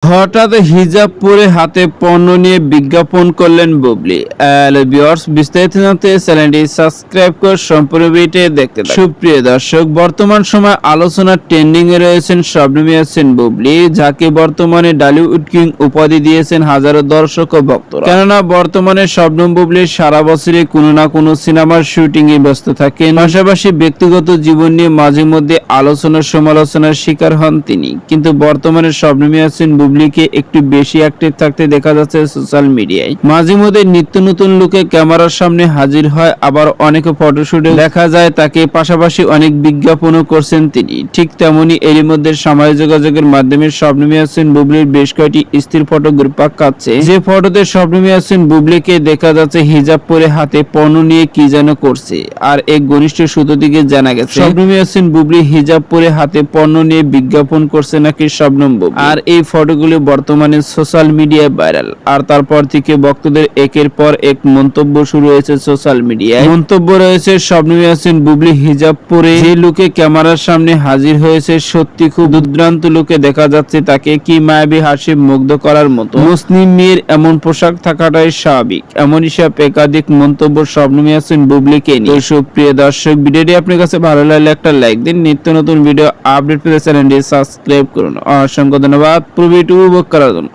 হঠাৎ হিজাব পরে হাতে পণ্য নিয়ে বিজ্ঞাপন করলেন বুবলি। ভিউয়ার্স, বিস্তারিত জানতে চ্যানেলটি সাবস্ক্রাইব করে সম্পূর্ণ ভিডিওটি দেখতে থাকুন। সুপ্রিয় দর্শক, বর্তমান সময় আলোচনার ট্রেন্ডিং এ রয়েছেন শবনম ইয়াসমিন বুবলি, যাকে বর্তমানে ডলিউড কিং উপাধি দিয়েছেন হাজারো দর্শক ও ভক্তরা। কেননা বর্তমানে শবনম বুবলি সারা বছরই কোনো না কোনো সিনেমার শুটিং এ ব্যস্ত থাকেন। পাশাপাশি ব্যক্তিগত জীবন নিয়ে মাঝে মধ্যে আলোচনা সমালোচনার শিকার হন তিনি। কিন্তু বর্তমানে শবনম ইয়াসমিন বুবলিকে একটু বেশি অ্যাক্টিভ থাকতে দেখা যাচ্ছে সোশ্যাল মিডিয়ায়। মাঝে মধ্যে নিত্য নতুন লুকে ক্যামেরার সামনে হাজির হয়, আবার অনেক ফটোশুটে দেখা যায় তাকে। পাশাপাশি অনেক বিজ্ঞাপনও করছেন তিনি। ঠিক তেমনি এরই মধ্যে সামাজিক যোগাযোগের মাধ্যমে শবনম ইয়াসমিন বুবলির বেশ কয়েকটি স্থির ফটো ঘুরপাক খাচ্ছে। যে ফটোতে শবনম ইয়াসমিন বুবলিকে দেখা যাচ্ছে হিজাব পরে হাতে পণ্য নিয়ে কি যেন করছে। আর এক ঘনিষ্ঠ সূত্র থেকে জানা গেছে শবনম ইয়াসমিন বুবলি হিজাব পরে হাতে পণ্য নিয়ে বিজ্ঞাপন করছে নাকি শবনম বুবলি। আর এই ফটোগুলি বর্তমানে সোশ্যাল মিডিয়ায় ভাইরাল। আর তারপর থেকে ভক্তদের একের পর এক মন্তব্য শুরু হয়েছে সোশ্যাল মিডিয়ায়। মন্তব্য রয়েছে শবনম ইয়াসমিন বুবলি হিজাব পরে যে লুকে ক্যামেরার সামনে হাজির হয়েছে, সত্যি খুব দুর্দান্ত লুকে দেখা যাচ্ছে তাকে। কি মায়াবী হাসি মুগ্ধ করার মতো। মুসলিম মেয়ের এমন পোশাক থাকাটাই স্বাভাবিক, এমন হিসাব একাধিক মন্তব্য শবনম ইয়াসমিন বুবলিকে নিয়ে। সুপ্রিয় দর্শক, ভিডিওটি আপনার কাছে ভালো লাগলে একটা লাইক দিন। নিত্য নতুন ভিডিও আপডেট পেতে চ্যানেলটি সাবস্ক্রাইব করুন। অসংখ্য ধন্যবাদ পুরো ভিডিওটি উপভোগ করার জন্য।